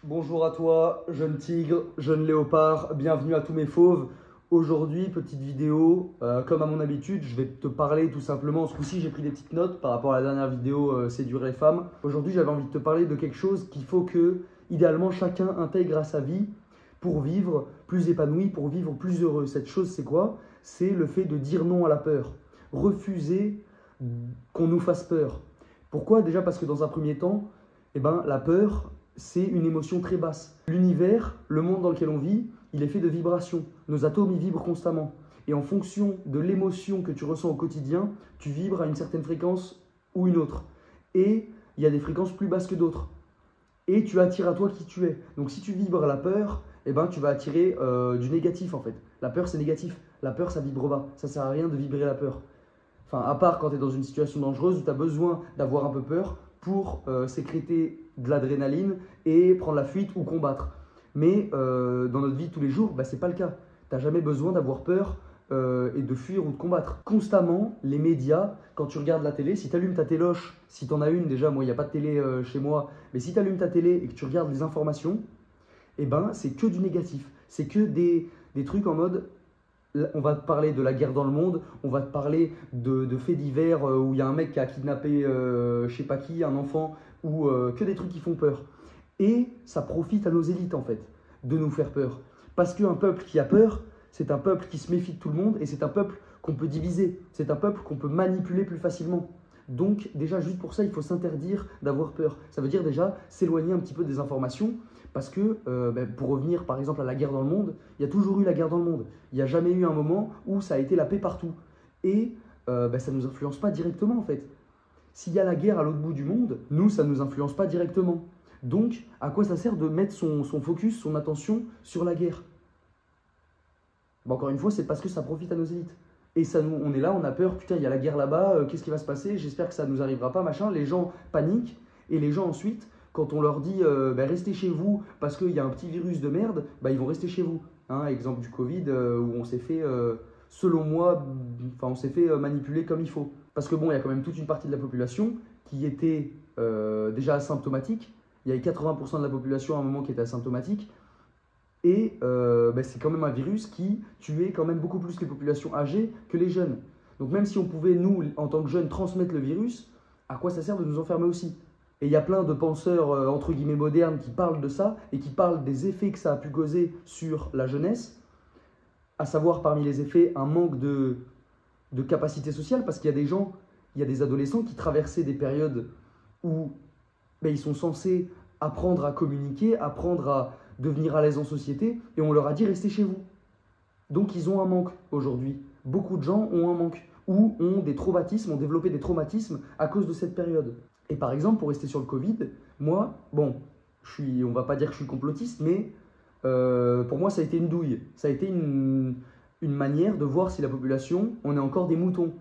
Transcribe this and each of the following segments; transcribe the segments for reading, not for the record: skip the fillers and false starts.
Bonjour à toi, jeune tigre, jeune léopard, bienvenue à tous mes fauves. Aujourd'hui, petite vidéo, comme à mon habitude, je vais te parler tout simplement. Ce coup-ci, j'ai pris des petites notes par rapport à la dernière vidéo Séduire les femmes. Aujourd'hui, j'avais envie de te parler de quelque chose qu'il faut que, idéalement, chacun intègre à sa vie pour vivre plus épanoui, pour vivre plus heureux. Cette chose, c'est quoi? C'est le fait de dire non à la peur. Refuser qu'on nous fasse peur. Pourquoi? Déjà parce que dans un premier temps, la peur, c'est une émotion très basse. L'univers, le monde dans lequel on vit, il est fait de vibrations. Nos atomes, ils vibrent constamment. Et en fonction de l'émotion que tu ressens au quotidien, tu vibres à une certaine fréquence ou une autre. Et il y a des fréquences plus basses que d'autres. Et tu attires à toi qui tu es. Donc si tu vibres la peur, tu vas attirer du négatif en fait. La peur, c'est négatif. La peur, ça vibre bas. Ça sert à rien de vibrer la peur. Enfin, à part quand tu es dans une situation dangereuse où tu as besoin d'avoir un peu peur pour sécréter de l'adrénaline et prendre la fuite ou combattre. Mais dans notre vie de tous les jours, ce n'est pas le cas. Tu n'as jamais besoin d'avoir peur et de fuir ou de combattre. Constamment, les médias, quand tu regardes la télé, si tu allumes ta téloche, si tu en as une déjà, moi il n'y a pas de télé chez moi, mais si tu allumes ta télé et que tu regardes les informations, c'est que du négatif. C'est que des trucs en mode... On va te parler de la guerre dans le monde, on va te parler de faits divers où il y a un mec qui a kidnappé je sais pas qui, un enfant, ou que des trucs qui font peur. Et ça profite à nos élites en fait, de nous faire peur. Parce qu'un peuple qui a peur, c'est un peuple qui se méfie de tout le monde et c'est un peuple qu'on peut diviser, c'est un peuple qu'on peut manipuler plus facilement. Donc déjà, juste pour ça, il faut s'interdire d'avoir peur. Ça veut dire déjà s'éloigner un petit peu des informations. Parce que, pour revenir par exemple à la guerre dans le monde, il y a toujours eu la guerre dans le monde. Il n'y a jamais eu un moment où ça a été la paix partout. Et ça ne nous influence pas directement en fait. S'il y a la guerre à l'autre bout du monde, nous, ça ne nous influence pas directement. Donc, à quoi ça sert de mettre son focus, son attention sur la guerre? Encore une fois, c'est parce que ça profite à nos élites. Et ça, on est là, on a peur, putain, il y a la guerre là-bas, qu'est-ce qui va se passer? J'espère que ça ne nous arrivera pas, machin. Les gens paniquent et les gens ensuite... Quand on leur dit restez chez vous parce qu'il y a un petit virus de merde, ils vont rester chez vous. Exemple du Covid où on s'est fait, selon moi, on s'est fait manipuler comme il faut. Parce que bon, il y a quand même toute une partie de la population qui était déjà asymptomatique. Il y avait 80% de la population à un moment qui était asymptomatique. Et c'est quand même un virus qui tuait quand même beaucoup plus les populations âgées que les jeunes. Donc même si on pouvait, nous, en tant que jeunes, transmettre le virus, à quoi ça sert de nous enfermer aussi? Et il y a plein de penseurs, entre guillemets, modernes qui parlent de ça et qui parlent des effets que ça a pu causer sur la jeunesse, à savoir parmi les effets un manque de capacité sociale, parce qu'il y a des gens, il y a des adolescents qui traversaient des périodes où ils sont censés apprendre à communiquer, apprendre à devenir à l'aise en société, et on leur a dit restez chez vous. Donc ils ont un manque aujourd'hui. Beaucoup de gens ont un manque, ou ont des traumatismes, ont développé des traumatismes à cause de cette période. Et par exemple, pour rester sur le Covid, moi, on va pas dire que je suis complotiste, mais pour moi, ça a été une douille. Ça a été une manière de voir si la population, on est encore des moutons.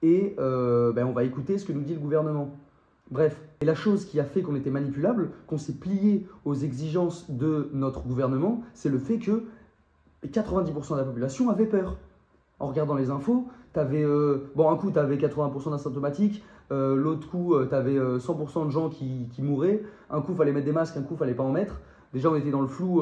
Et on va écouter ce que nous dit le gouvernement. Bref, et la chose qui a fait qu'on était manipulable, qu'on s'est plié aux exigences de notre gouvernement, c'est le fait que 90% de la population avait peur. En regardant les infos, tu avais un coup, tu avais 80% d'asymptomatiques, l'autre coup, tu avais 100% de gens qui mouraient. Un coup, il fallait mettre des masques, un coup, il fallait pas en mettre. Déjà, on était dans le flou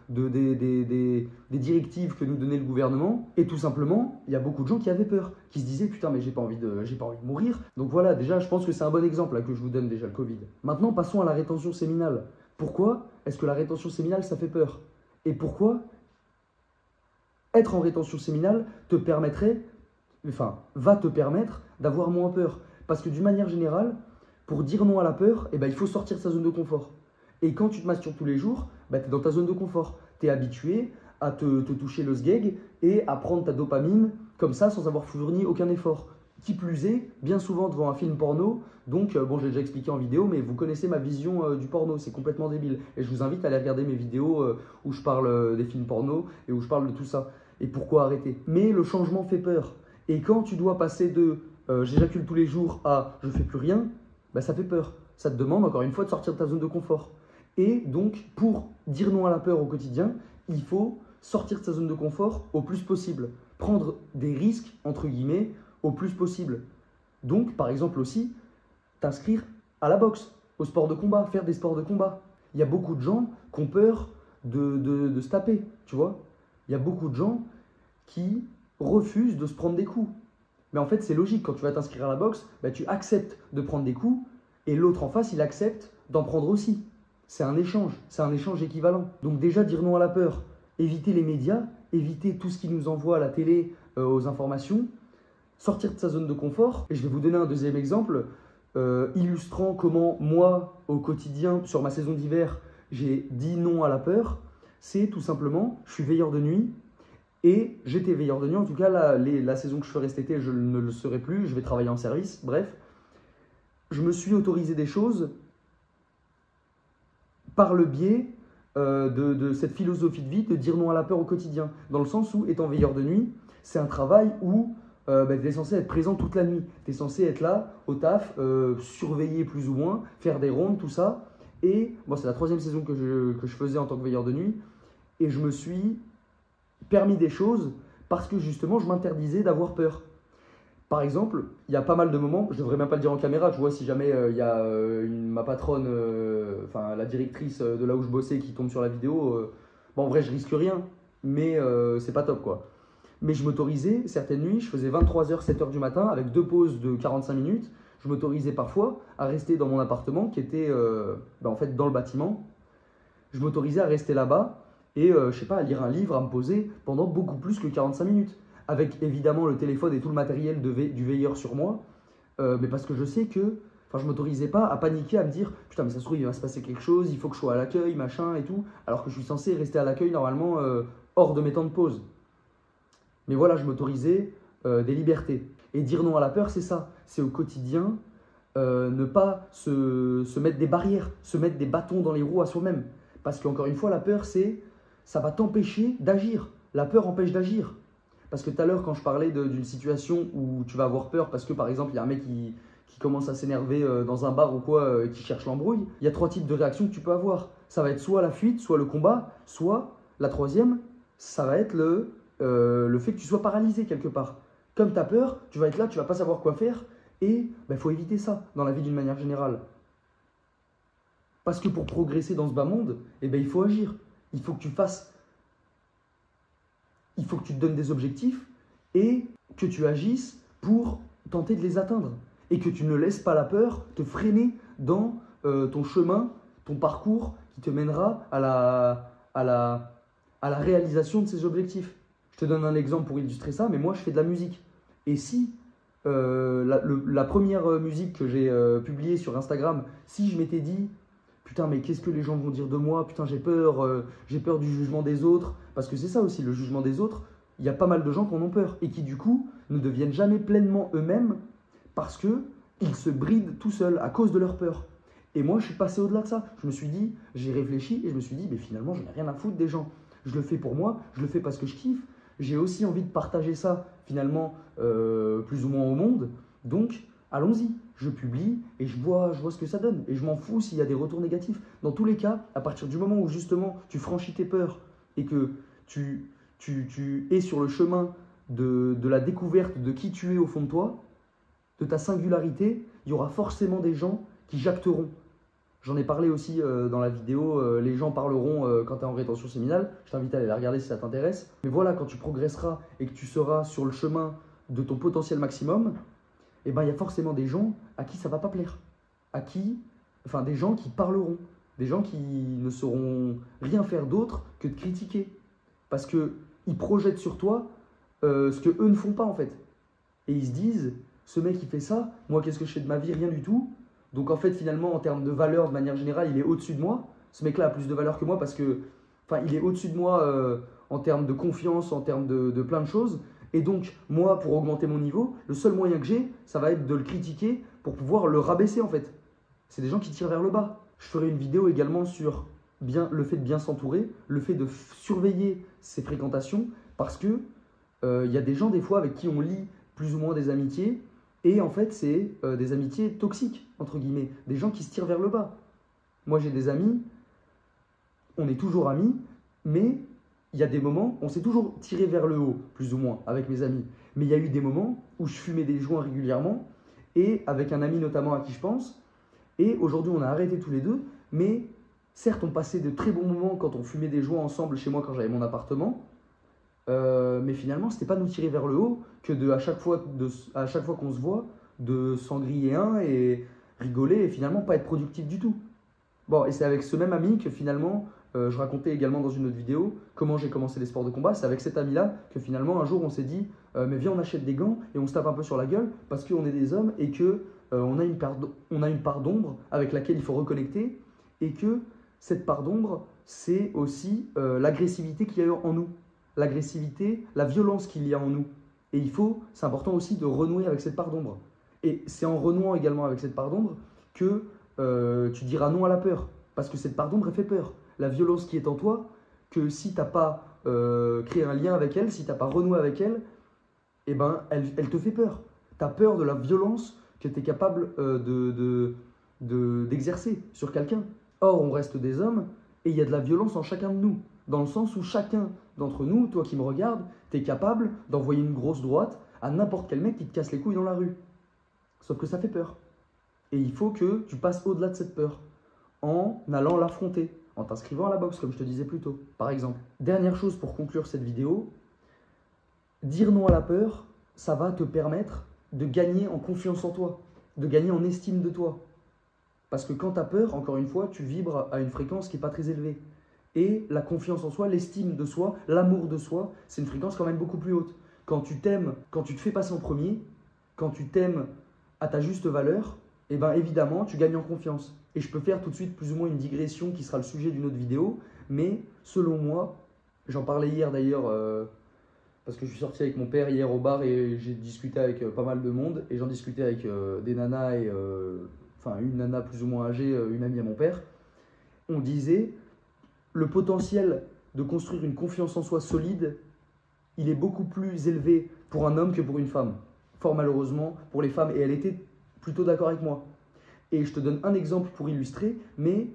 des directives que nous donnait le gouvernement. Et tout simplement, il y a beaucoup de gens qui avaient peur, qui se disaient putain, mais j'ai pas envie de mourir. Donc voilà, déjà, je pense que c'est un bon exemple là, que je vous donne déjà, le Covid. Maintenant, passons à la rétention séminale. Pourquoi est-ce que la rétention séminale, ça fait peur? Et pourquoi être en rétention séminale va te permettre d'avoir moins peur. Parce que d'une manière générale, pour dire non à la peur, il faut sortir de sa zone de confort. Et quand tu te masturbes tous les jours, tu es dans ta zone de confort. Tu es habitué à te toucher le sgeg et à prendre ta dopamine comme ça sans avoir fourni aucun effort. Qui plus est, bien souvent devant un film porno, donc j'ai déjà expliqué en vidéo, mais vous connaissez ma vision du porno, c'est complètement débile. Et je vous invite à aller regarder mes vidéos où je parle des films porno et où je parle de tout ça. Et pourquoi arrêter? Mais le changement fait peur. Et quand tu dois passer de j'éjacule tous les jours à je fais plus rien, ça fait peur. Ça te demande encore une fois de sortir de ta zone de confort. Et donc, pour dire non à la peur au quotidien, il faut sortir de sa zone de confort au plus possible. Prendre des risques, entre guillemets, au plus possible. Donc, par exemple aussi, t'inscrire à la boxe, au sport de combat, faire des sports de combat. Il y a beaucoup de gens qui ont peur de se taper, tu vois. Il y a beaucoup de gens qui refusent de se prendre des coups. Mais en fait, c'est logique, quand tu vas t'inscrire à la boxe, bah, tu acceptes de prendre des coups et l'autre en face, il accepte d'en prendre aussi. C'est un échange équivalent. Donc déjà, dire non à la peur, éviter les médias, éviter tout ce qui nous envoie à la télé, aux informations, sortir de sa zone de confort. Et je vais vous donner un deuxième exemple, illustrant comment moi, au quotidien, sur ma saison d'hiver, j'ai dit non à la peur. C'est tout simplement, je suis veilleur de nuit. Et j'étais veilleur de nuit, en tout cas la saison que je ferai cet été, je ne le serai plus, je vais travailler en service, bref. Je me suis autorisé des choses par le biais de cette philosophie de vie, de dire non à la peur au quotidien. Dans le sens où, étant veilleur de nuit, c'est un travail où tu es censé être présent toute la nuit. Tu es censé être là, au taf, surveiller plus ou moins, faire des rondes, tout ça. Et bon, c'est la 3e saison que je faisais en tant que veilleur de nuit. Et je me suis permis des choses parce que justement, je m'interdisais d'avoir peur. Par exemple, il y a pas mal de moments, je devrais même pas le dire en caméra, tu vois, si jamais il y a ma patronne, enfin la directrice de là où je bossais qui tombe sur la vidéo, bon en vrai je risque rien, mais c'est pas top quoi. Mais je m'autorisais, certaines nuits, je faisais 23h, 7h du matin avec 2 pauses de 45 minutes, je m'autorisais parfois à rester dans mon appartement qui était en fait dans le bâtiment, je m'autorisais à rester là-bas et je sais pas, à lire un livre, à me poser pendant beaucoup plus que 45 minutes. Avec évidemment le téléphone et tout le matériel du veilleur sur moi, mais parce que je sais que, enfin, je ne m'autorisais pas à paniquer, à me dire putain, mais ça se trouve, il va se passer quelque chose, il faut que je sois à l'accueil, machin et tout, alors que je suis censé rester à l'accueil normalement hors de mes temps de pause. Mais voilà, je m'autorisais des libertés. Et dire non à la peur, c'est ça, c'est au quotidien ne pas se mettre des barrières, se mettre des bâtons dans les roues à soi-même. Parce qu'encore une fois, la peur, ça va t'empêcher d'agir. La peur empêche d'agir. Parce que tout à l'heure, quand je parlais d'une situation où tu vas avoir peur parce que, par exemple, il y a un mec qui commence à s'énerver dans un bar ou quoi, et qui cherche l'embrouille, il y a 3 types de réactions que tu peux avoir. Ça va être soit la fuite, soit le combat, soit la 3e, ça va être le fait que tu sois paralysé quelque part. Comme tu as peur, tu vas être là, tu vas pas savoir quoi faire, et il faut éviter ça dans la vie d'une manière générale. Parce que pour progresser dans ce bas monde, il faut agir. Il faut que tu fasses... Il faut que tu te donnes des objectifs et que tu agisses pour tenter de les atteindre. Et que tu ne laisses pas la peur te freiner dans ton chemin, ton parcours qui te mènera à la réalisation de ces objectifs. Je te donne un exemple pour illustrer ça, mais moi je fais de la musique. Et si la première musique que j'ai publiée sur Instagram, si je m'étais dit putain, mais qu'est-ce que les gens vont dire de moi? Putain, j'ai peur du jugement des autres. Parce que c'est ça aussi, le jugement des autres. Il y a pas mal de gens qui en ont peur et qui, du coup, ne deviennent jamais pleinement eux-mêmes parce qu'ils se brident tout seuls à cause de leur peur. Et moi, je suis passé au-delà de ça. Je me suis dit, j'ai réfléchi et je me suis dit, mais finalement, je n'ai rien à foutre des gens. Je le fais pour moi, je le fais parce que je kiffe. J'ai aussi envie de partager ça, finalement, plus ou moins au monde. Donc, allons-y. Je publie et je vois ce que ça donne. Et je m'en fous s'il y a des retours négatifs. Dans tous les cas, à partir du moment où justement tu franchis tes peurs et que tu es sur le chemin de la découverte de qui tu es au fond de toi, de ta singularité, il y aura forcément des gens qui jacteront. J'en ai parlé aussi dans la vidéo, les gens parleront quand tu es en rétention séminale. Je t'invite à aller la regarder si ça t'intéresse. Mais voilà, quand tu progresseras et que tu seras sur le chemin de ton potentiel maximum, il y a forcément des gens à qui ça ne va pas plaire. Des gens qui parleront. Des gens qui ne sauront rien faire d'autre que de critiquer. Parce qu'ils projettent sur toi ce qu'eux ne font pas en fait. Et ils se disent, ce mec il fait ça, moi qu'est-ce que je fais de ma vie? Rien du tout. Donc en fait finalement en termes de valeur de manière générale, il est au-dessus de moi. Ce mec-là a plus de valeur que moi parce que, il est au-dessus de moi en termes de confiance, en termes de plein de choses. Et donc, moi, pour augmenter mon niveau, le seul moyen que j'ai, ça va être de le critiquer pour pouvoir le rabaisser en fait. C'est des gens qui tirent vers le bas. Je ferai une vidéo également sur le fait de bien s'entourer, le fait de surveiller ses fréquentations, parce que y a des gens des fois avec qui on lie plus ou moins des amitiés, et en fait c'est des amitiés toxiques, entre guillemets, des gens qui se tirent vers le bas. Moi j'ai des amis, on est toujours amis, mais il y a des moments, on s'est toujours tiré vers le haut, plus ou moins, avec mes amis. Mais il y a eu des moments où je fumais des joints régulièrement, et avec un ami notamment à qui je pense, et aujourd'hui on a arrêté tous les deux, mais certes, on passait de très bons moments quand on fumait des joints ensemble chez moi quand j'avais mon appartement, mais finalement, c'était pas nous tirer vers le haut que à chaque fois qu'on se voit, de s'en griller un et rigoler et finalement pas être productif du tout. Bon, et c'est avec ce même ami que finalement, je racontais également dans une autre vidéo comment j'ai commencé les sports de combat. C'est avec cet ami-là que finalement, un jour, on s'est dit, mais viens, on achète des gants et on se tape un peu sur la gueule parce qu'on est des hommes et que on a une part d'ombre avec laquelle il faut reconnecter et que cette part d'ombre, c'est aussi l'agressivité qu'il y a en nous. L'agressivité, la violence qu'il y a en nous. Et c'est important aussi de renouer avec cette part d'ombre. Et c'est en renouant également avec cette part d'ombre que tu diras non à la peur. Parce que cette part d'ombre, elle fait peur. La violence qui est en toi, que si tu n'as pas créé un lien avec elle, si tu n'as pas renoué avec elle, eh ben, elle te fait peur. Tu as peur de la violence que tu es capable d'exercer sur quelqu'un. Or, on reste des hommes et il y a de la violence en chacun de nous. Dans le sens où chacun d'entre nous, toi qui me regardes, tu es capable d'envoyer une grosse droite à n'importe quel mec qui te casse les couilles dans la rue. Sauf que ça fait peur. Et il faut que tu passes au-delà de cette peur en allant l'affronter, en t'inscrivant à la boxe, comme je te disais plus tôt, par exemple. Dernière chose pour conclure cette vidéo, dire non à la peur, ça va te permettre de gagner en confiance en toi, de gagner en estime de toi. Parce que quand tu as peur, encore une fois, tu vibres à une fréquence qui n'est pas très élevée. Et la confiance en soi, l'estime de soi, l'amour de soi, c'est une fréquence quand même beaucoup plus haute. Quand tu t'aimes, quand tu te fais passer en premier, quand tu t'aimes à ta juste valeur, eh bien évidemment, tu gagnes en confiance. Et je peux faire tout de suite plus ou moins une digression qui sera le sujet d'une autre vidéo, mais selon moi, j'en parlais hier d'ailleurs, parce que je suis sorti avec mon père hier au bar et j'ai discuté avec pas mal de monde, et j'en discutais avec des nanas, enfin une nana plus ou moins âgée, une amie à mon père. On disait, le potentiel de construire une confiance en soi solide, il est beaucoup plus élevé pour un homme que pour une femme. Fort malheureusement pour les femmes, et elle était plutôt d'accord avec moi. Et je te donne un exemple pour illustrer, mais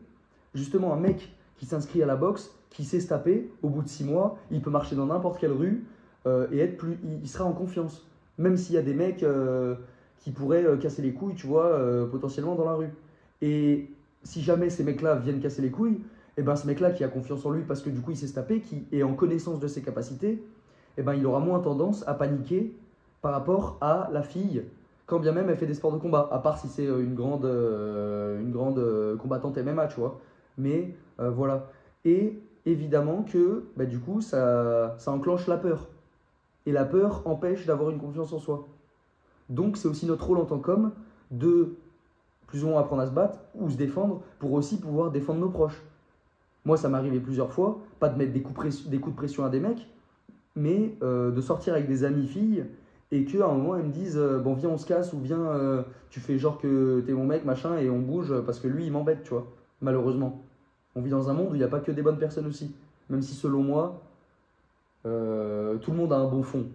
justement un mec qui s'inscrit à la boxe, qui sait se taper, au bout de 6 mois, il peut marcher dans n'importe quelle rue et il sera en confiance. Même s'il y a des mecs qui pourraient casser les couilles, tu vois, potentiellement dans la rue. Et si jamais ces mecs-là viennent casser les couilles, et ben ce mec-là qui a confiance en lui parce que du coup il sait se taper, qui est en connaissance de ses capacités, et ben il aura moins tendance à paniquer par rapport à la fille, quand bien même elle fait des sports de combat, à part si c'est une grande combattante MMA, tu vois. Mais voilà. Et évidemment que bah, du coup ça enclenche la peur. Et la peur empêche d'avoir une confiance en soi. Donc c'est aussi notre rôle en tant qu'homme de plus ou moins apprendre à se battre ou se défendre pour aussi pouvoir défendre nos proches. Moi ça m'est arrivé plusieurs fois, pas de mettre des coups de pression à des mecs, mais de sortir avec des amies filles et qu'à un moment elles me disent bon viens on se casse ou viens tu fais genre que t'es mon mec machin et on bouge parce que lui il m'embête, tu vois, malheureusement. On vit dans un monde où il n'y a pas que des bonnes personnes aussi, même si selon moi tout le monde a un bon fond,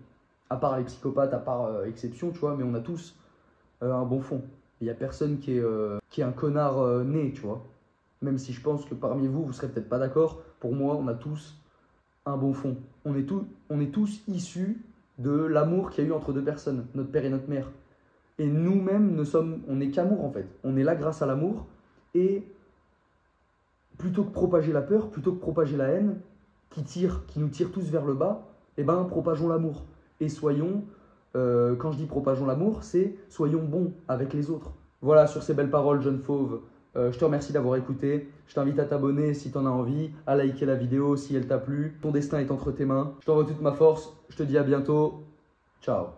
à part les psychopathes, à part exception, tu vois, mais on a tous un bon fond. Il n'y a personne qui est un connard né, tu vois. Même si je pense que parmi vous, vous serez peut-être pas d'accord, pour moi, on a tous un bon fond. On est tous issus de l'amour qu'il y a eu entre deux personnes, notre père et notre mère. Et nous-mêmes, on n'est qu'amour en fait. On est là grâce à l'amour. Et plutôt que propager la peur, plutôt que propager la haine, qui nous tire tous vers le bas, eh ben, propageons l'amour. Et soyons, quand je dis propageons l'amour, c'est soyons bons avec les autres. Voilà, sur ces belles paroles, jeune fauve, je te remercie d'avoir écouté. Je t'invite à t'abonner si tu en as envie, à liker la vidéo si elle t'a plu. Ton destin est entre tes mains. Je t'envoie toute ma force. Je te dis à bientôt. Ciao.